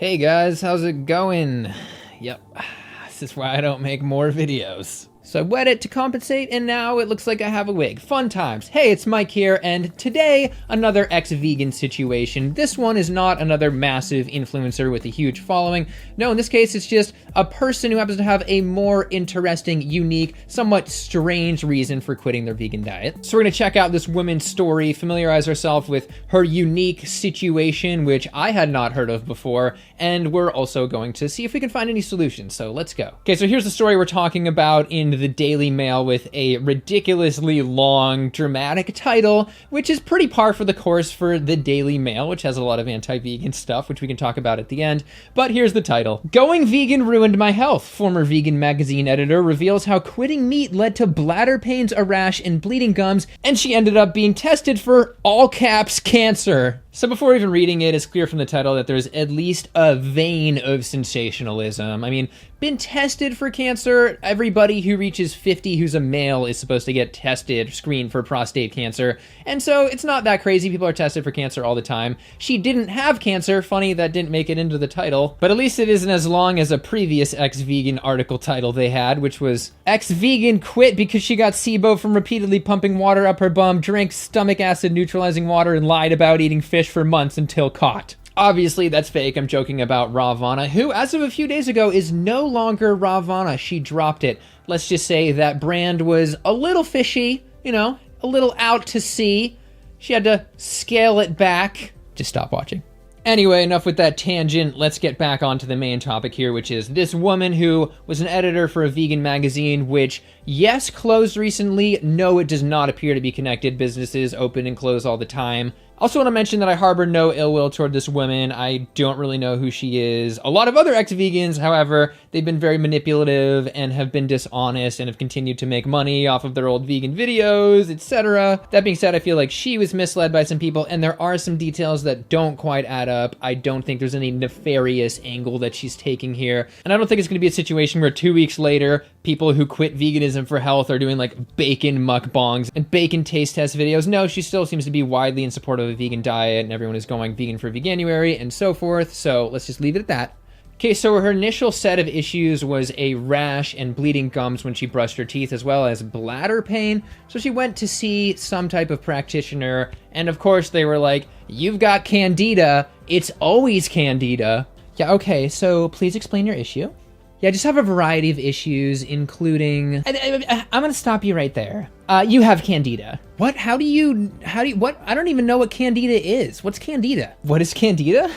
Hey guys, how's it going? Yep, this is why I don't make more videos. So I wet it to compensate, and now it looks like I have a wig. Fun times. Hey, it's Mike here, and today, another ex-vegan situation. This one is not another massive influencer with a huge following. No, in this case, it's just a person who happens to have a more interesting, unique, somewhat strange reason for quitting their vegan diet. So we're gonna check out this woman's story, familiarize ourselves with her unique situation, which I had not heard of before, and we're also going to see if we can find any solutions, so let's go. Okay, so here's the story we're talking about in the Daily Mail with a ridiculously long, dramatic title, which is pretty par for the course for the Daily Mail, which has a lot of anti-vegan stuff, which we can talk about at the end. But here's the title. Going vegan ruined my health. Former vegan magazine editor reveals how quitting meat led to bladder pains, a rash, and bleeding gums, and she ended up being tested for, all caps, cancer. So before even reading it, it's clear from the title that there's at least a vein of sensationalism. I mean, been tested for cancer. Everybody who reaches 50 who's a male is supposed to get tested, screened for prostate cancer. And so it's not that crazy. People are tested for cancer all the time. She didn't have cancer. Funny that didn't make it into the title. But at least it isn't as long as a previous ex-vegan article title they had, which was ex-vegan quit because she got SIBO from repeatedly pumping water up her bum, drank stomach acid neutralizing water, and lied about eating fish for months until caught. Obviously, that's fake. I'm joking about Ravana, who, as of a few days ago, is no longer Ravana. She dropped it. Let's just say that brand was a little fishy, a little out to sea. She had to scale it back. Just stop watching. Anyway, enough with that tangent. Let's get back onto the main topic here, which is this woman who was an editor for a vegan magazine, which, yes, closed recently. No, it does not appear to be connected. Businesses open and close all the time. Also want to mention that I harbor no ill will toward this woman. I don't really know who she is. A lot of other ex-vegans, however, they've been very manipulative and have been dishonest and have continued to make money off of their old vegan videos, etc. That being said, I feel like she was misled by some people, and there are some details that don't quite add up. I don't think there's any nefarious angle that she's taking here. And I don't think it's going to be a situation where 2 weeks later, people who quit veganism for health are doing like bacon mukbangs and bacon taste test videos. No, she still seems to be widely in support of a vegan diet, and everyone is going vegan for Veganuary and so forth. So let's just leave it at that. Okay, so her initial set of issues was a rash and bleeding gums when she brushed her teeth, as well as bladder pain. So she went to see some type of practitioner, and of course they were like, "You've got candida. It's always candida." Yeah, okay, so please explain your issue. Yeah, I just have a variety of issues, including... I'm gonna stop you right there. You have candida. What? How do you, what? I don't even know what candida is. What's candida? What is candida?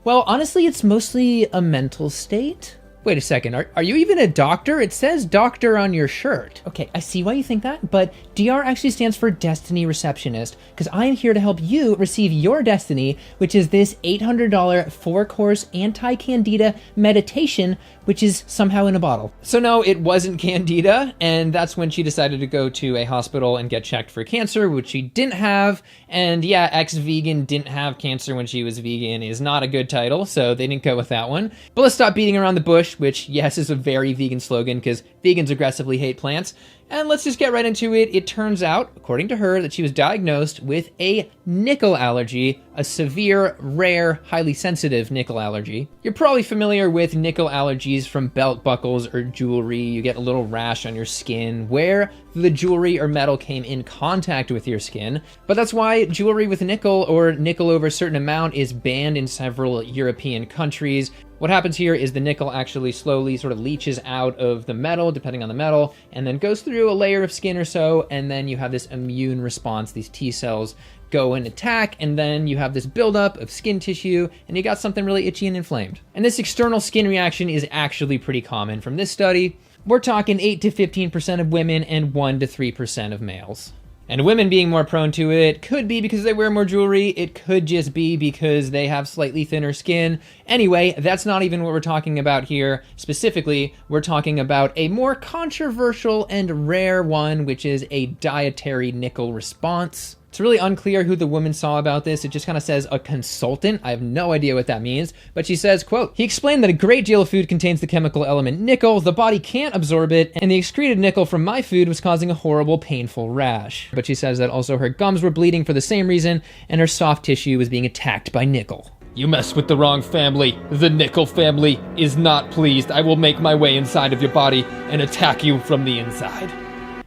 Well, honestly, it's mostly a mental state. Wait a second, are you even a doctor? It says doctor on your shirt. Okay, I see why you think that, but DR actually stands for Destiny Receptionist, because I am here to help you receive your destiny, which is this $800 4-course anti-candida meditation, which is somehow in a bottle. So no, it wasn't candida, and that's when she decided to go to a hospital and get checked for cancer, which she didn't have. And yeah, ex-vegan didn't have cancer when she was vegan is not a good title, so they didn't go with that one. But let's stop beating around the bush, which, yes, is a very vegan slogan because vegans aggressively hate plants. And let's just get right into it. It turns out, according to her, that she was diagnosed with a nickel allergy, a severe, rare, highly sensitive nickel allergy. You're probably familiar with nickel allergies from belt buckles or jewelry. You get a little rash on your skin where the jewelry or metal came in contact with your skin. But that's why jewelry with nickel or nickel over a certain amount is banned in several European countries. What happens here is the nickel actually slowly sort of leaches out of the metal, depending on the metal, and then goes through a layer of skin or so, and then you have this immune response. These T cells go and attack, and then you have this buildup of skin tissue, and you got something really itchy and inflamed. And this external skin reaction is actually pretty common. From this study, we're talking 8 to 15% of women and 1 to 3% of males. And women being more prone to it could be because they wear more jewelry. It could just be because they have slightly thinner skin. Anyway, that's not even what we're talking about here. Specifically, we're talking about a more controversial and rare one, which is a dietary nickel response. It's really unclear who the woman saw about this. It just kind of says a consultant. I have no idea what that means. But she says, quote, "He explained that a great deal of food contains the chemical element nickel. The body can't absorb it, and the excreted nickel from my food was causing a horrible, painful rash." But she says that also her gums were bleeding for the same reason, and her soft tissue was being attacked by nickel. You mess with the wrong family. The nickel family is not pleased. I will make my way inside of your body and attack you from the inside.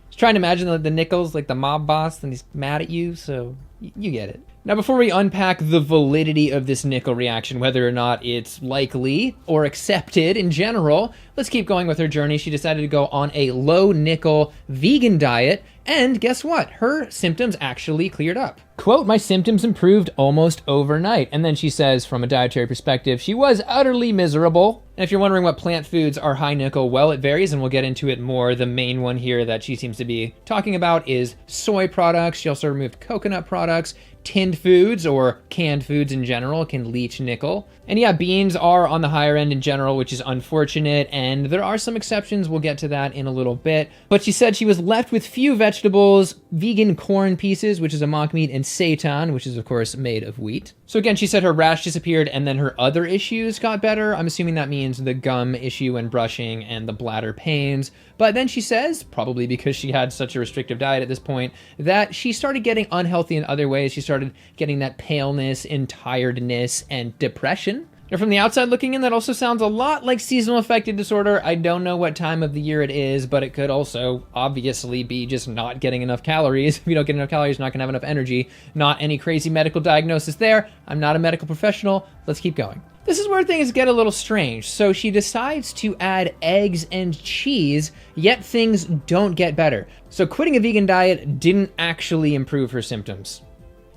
Just trying to imagine the Nickel's like the mob boss and he's mad at you, so you get it. Now, before we unpack the validity of this nickel reaction, whether or not it's likely or accepted in general, let's keep going with her journey. She decided to go on a low-nickel vegan diet, and guess what? Her symptoms actually cleared up. Quote, my symptoms improved almost overnight. And then she says, from a dietary perspective, she was utterly miserable. And if you're wondering what plant foods are high nickel, well, it varies, and we'll get into it more. The main one here that she seems to be talking about is soy products. She also removed coconut products. Tinned foods or canned foods in general can leach nickel. And yeah, beans are on the higher end in general, which is unfortunate, and there are some exceptions. We'll get to that in a little bit. But she said she was left with few vegetables, vegan corn pieces, which is a mock meat, and seitan, which is of course made of wheat. So again, she said her rash disappeared and then her other issues got better. I'm assuming that means the gum issue when brushing and the bladder pains. But then she says, probably because she had such a restrictive diet at this point, that she started getting unhealthy in other ways. She started getting that paleness and tiredness and depression. Now, from the outside looking in, that also sounds a lot like seasonal affective disorder. I don't know what time of the year it is, but it could also obviously be just not getting enough calories. If you don't get enough calories, you're not gonna have enough energy. Not any crazy medical diagnosis there. I'm not a medical professional. Let's keep going. This is where things get a little strange. So she decides to add eggs and cheese, yet things don't get better. So quitting a vegan diet didn't actually improve her symptoms.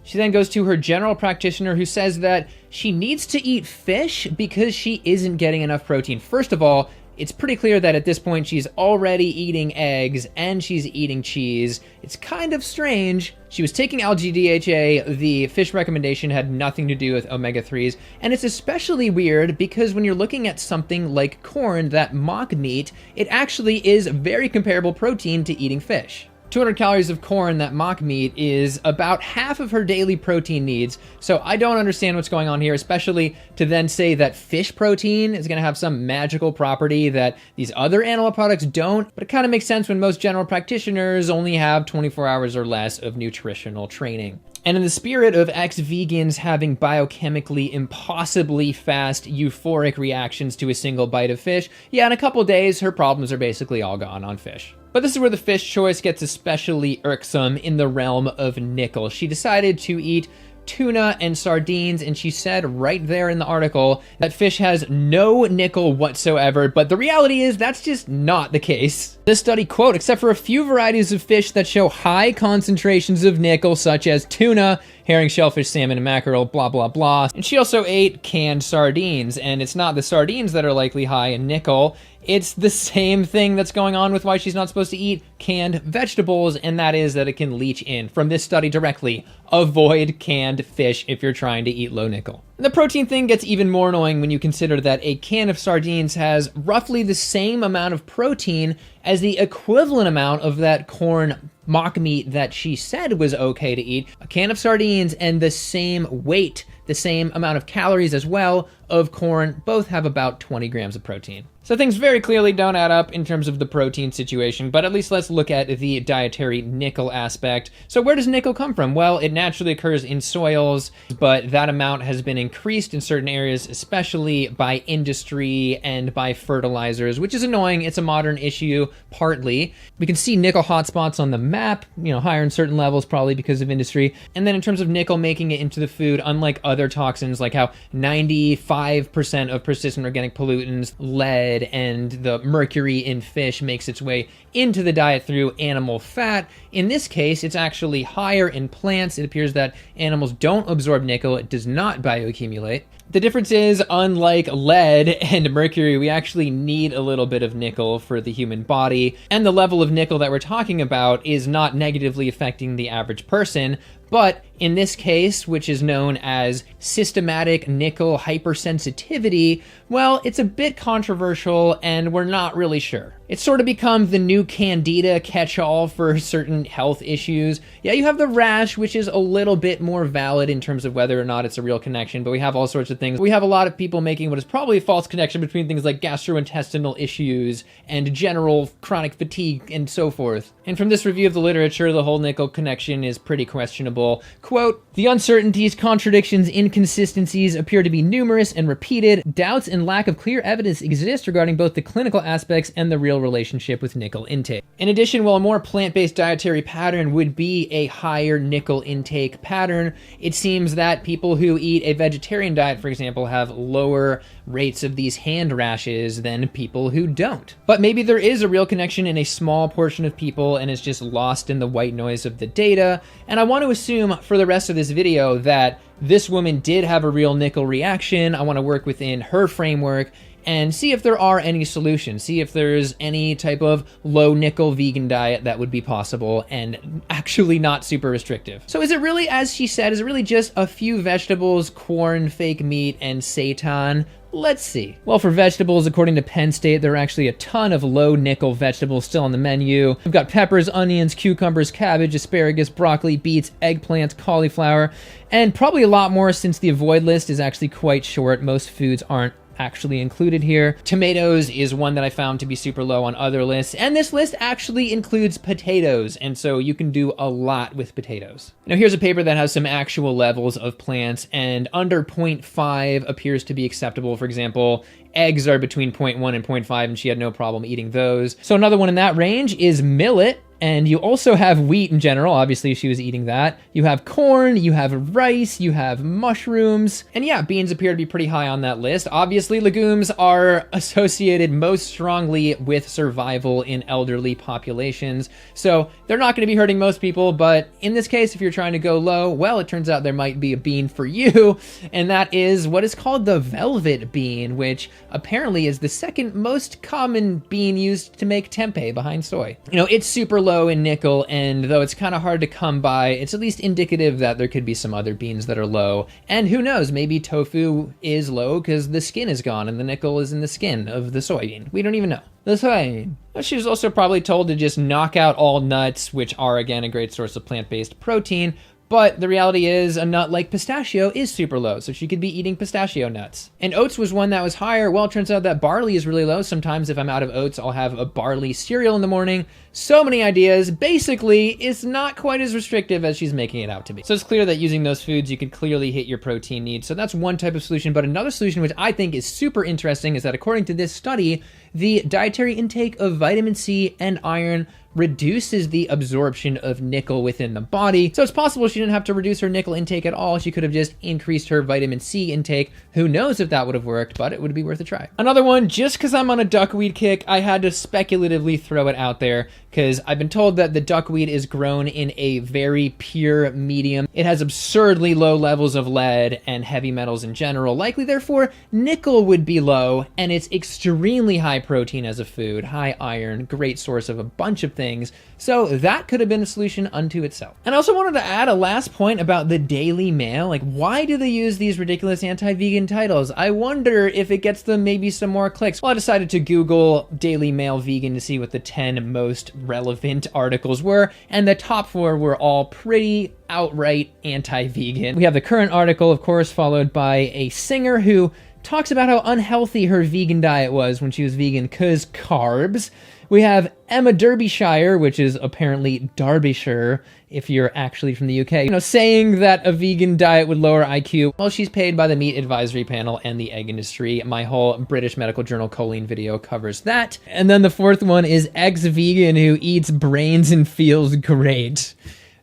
She then goes to her general practitioner who says that she needs to eat fish because she isn't getting enough protein. First of all, it's pretty clear that at this point she's already eating eggs and she's eating cheese. It's kind of strange. She was taking Allergy DHA. The fish recommendation had nothing to do with omega-3s. And it's especially weird because when you're looking at something like corn, that mock meat, it actually is very comparable protein to eating fish. 200 calories of corn, that mock meat, is about half of her daily protein needs. So I don't understand what's going on here, especially to then say that fish protein is going to have some magical property that these other animal products don't. But it kind of makes sense when most general practitioners only have 24 hours or less of nutritional training. And in the spirit of ex-vegans having biochemically impossibly fast euphoric reactions to a single bite of fish, yeah, in a couple days, her problems are basically all gone on fish. But this is where the fish choice gets especially irksome in the realm of nickel. She decided to eat tuna and sardines, and she said right there in the article that fish has no nickel whatsoever, but the reality is that's just not the case. This study, quote, except for a few varieties of fish that show high concentrations of nickel, such as tuna, herring, shellfish, salmon, and mackerel, blah, blah, blah. And she also ate canned sardines, and it's not the sardines that are likely high in nickel. It's the same thing that's going on with why she's not supposed to eat canned vegetables, and that is that it can leach in. From this study directly, avoid canned fish if you're trying to eat low nickel. And the protein thing gets even more annoying when you consider that a can of sardines has roughly the same amount of protein as the equivalent amount of that corn mock meat that she said was okay to eat. A can of sardines and the same weight, the same amount of calories as well of corn, both have about 20 grams of protein. So things very clearly don't add up in terms of the protein situation, but at least let's look at the dietary nickel aspect. So where does nickel come from? Well, it naturally occurs in soils, but that amount has been increased in certain areas, especially by industry and by fertilizers, which is annoying. It's a modern issue, partly. We can see nickel hotspots on the map, higher in certain levels, probably because of industry. And then in terms of nickel making it into the food, unlike other toxins, like how 95% of persistent organic pollutants, lead, and the mercury in fish makes its way into the diet through animal fat. In this case, it's actually higher in plants. It appears that animals don't absorb nickel. It does not bioaccumulate. The difference is, unlike lead and mercury, we actually need a little bit of nickel for the human body, and the level of nickel that we're talking about is not negatively affecting the average person. But in this case, which is known as systematic nickel hypersensitivity, well, it's a bit controversial and we're not really sure. It's sort of become the new candida catch-all for certain health issues. Yeah, you have the rash, which is a little bit more valid in terms of whether or not it's a real connection, but we have all sorts of things. We have a lot of people making what is probably a false connection between things like gastrointestinal issues and general chronic fatigue and so forth. And from this review of the literature, the whole nickel connection is pretty questionable. acceptable. Quote, "The uncertainties, contradictions, inconsistencies appear to be numerous and repeated. Doubts and lack of clear evidence exist regarding both the clinical aspects and the real relationship with nickel intake." In addition, while a more plant-based dietary pattern would be a higher nickel intake pattern, it seems that people who eat a vegetarian diet, for example, have lower rates of these hand rashes than people who don't. But maybe there is a real connection in a small portion of people and is just lost in the white noise of the data. And I want to assume for the rest of this video that this woman did have a real nickel reaction. I want to work within her framework and see if there are any solutions, see if there's any type of low nickel vegan diet that would be possible and actually not super restrictive. So is it really, as she said, is it really just a few vegetables, corn, fake meat, and seitan? Let's see. Well, for vegetables, according to Penn State, there are actually a ton of low nickel vegetables still on the menu. We've got peppers, onions, cucumbers, cabbage, asparagus, broccoli, beets, eggplants, cauliflower, and probably a lot more since the avoid list is actually quite short. Most foods aren't actually included here. Tomatoes is one that I found to be super low on other lists, and this list actually includes potatoes, and so you can do a lot with potatoes. Now here's a paper that has some actual levels of plants, and under 0.5 appears to be acceptable. For example, eggs are between 0.1 and 0.5, and she had no problem eating those. So another one in that range is millet. And you also have wheat in general. Obviously, she was eating that. You have corn, you have rice, you have mushrooms. And yeah, beans appear to be pretty high on that list. Obviously, legumes are associated most strongly with survival in elderly populations. So they're not going to be hurting most people. But in this case, if you're trying to go low, well, it turns out there might be a bean for you. And that is what is called the velvet bean, which apparently is the second most common bean used to make tempeh behind soy. You know, it's super low in nickel, and though it's kind of hard to come by, it's at least indicative that there could be some other beans that are low. And who knows, maybe tofu is low because the skin is gone and the nickel is in the skin of the soybean. We don't even know. The soybean. She was also probably told to just knock out all nuts, which are again a great source of plant-based protein. But the reality is a nut like pistachio is super low, so she could be eating pistachio nuts. And oats was one that was higher. Well, it turns out that barley is really low. Sometimes if I'm out of oats, I'll have a barley cereal in the morning. So many ideas. Basically, it's not quite as restrictive as she's making it out to be. So it's clear that using those foods, you could clearly hit your protein needs. So that's one type of solution. But another solution, which I think is super interesting, is that according to this study, the dietary intake of vitamin C and iron reduces the absorption of nickel within the body. So it's possible she didn't have to reduce her nickel intake at all. She could have just increased her vitamin C intake. Who knows if that would have worked, but it would be worth a try. Another one, just because I'm on a duckweed kick, I had to speculatively throw it out there because I've been told that the duckweed is grown in a very pure medium. It has absurdly low levels of lead and heavy metals in general. Likely, therefore, nickel would be low, and it's extremely high protein as a food, high iron, great source of a bunch of things. So that could have been a solution unto itself. And I also wanted to add a last point about the Daily Mail. Like, why do they use these ridiculous anti-vegan titles? I wonder if it gets them maybe some more clicks. Well, I decided to Google Daily Mail vegan to see what the 10 most relevant articles were, and the top 4 were all pretty outright anti-vegan. We have the current article, of course, followed by a singer who talks about how unhealthy her vegan diet was when she was vegan, 'cause carbs. We have Emma Derbyshire, which is apparently Derbyshire, if you're actually from the UK, saying that a vegan diet would lower IQ. Well, she's paid by the Meat Advisory Panel and the egg industry. My whole British medical journal Choline video covers that. And then the fourth one is ex-vegan who eats brains and feels great.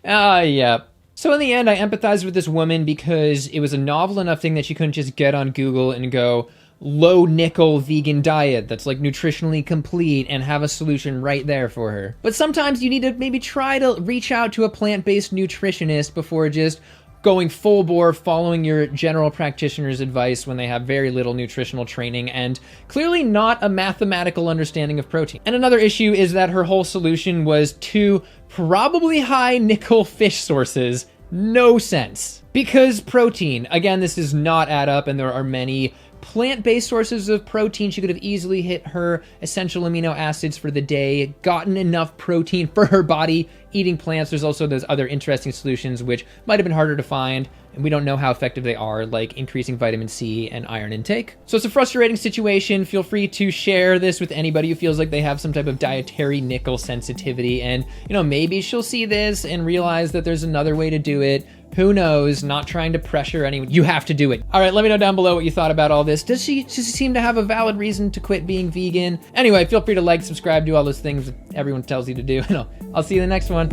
Yeah. So in the end, I empathized with this woman because it was a novel enough thing that she couldn't just get on Google and go, low nickel vegan diet that's like nutritionally complete and have a solution right there for her. But sometimes you need to maybe try to reach out to a plant-based nutritionist before just going full bore following your general practitioner's advice when they have very little nutritional training and clearly not a mathematical understanding of protein. And another issue is that her whole solution was 2 probably high nickel fish sources. No sense. Because protein, again, this does not add up, and there are many plant-based sources of protein. She could have easily hit her essential amino acids for the day, gotten enough protein for her body eating plants. There's also those other interesting solutions which might have been harder to find, and we don't know how effective they are, like increasing vitamin C and iron intake. So it's a frustrating situation. Feel free to share this with anybody who feels like they have some type of dietary nickel sensitivity, and maybe she'll see this and realize that there's another way to do it. Who knows? Not trying to pressure anyone. You have to do it. All right, let me know down below what you thought about all this. Does she seem to have a valid reason to quit being vegan? Anyway, feel free to like, subscribe, do all those things that everyone tells you to do, and I'll see you in the next one.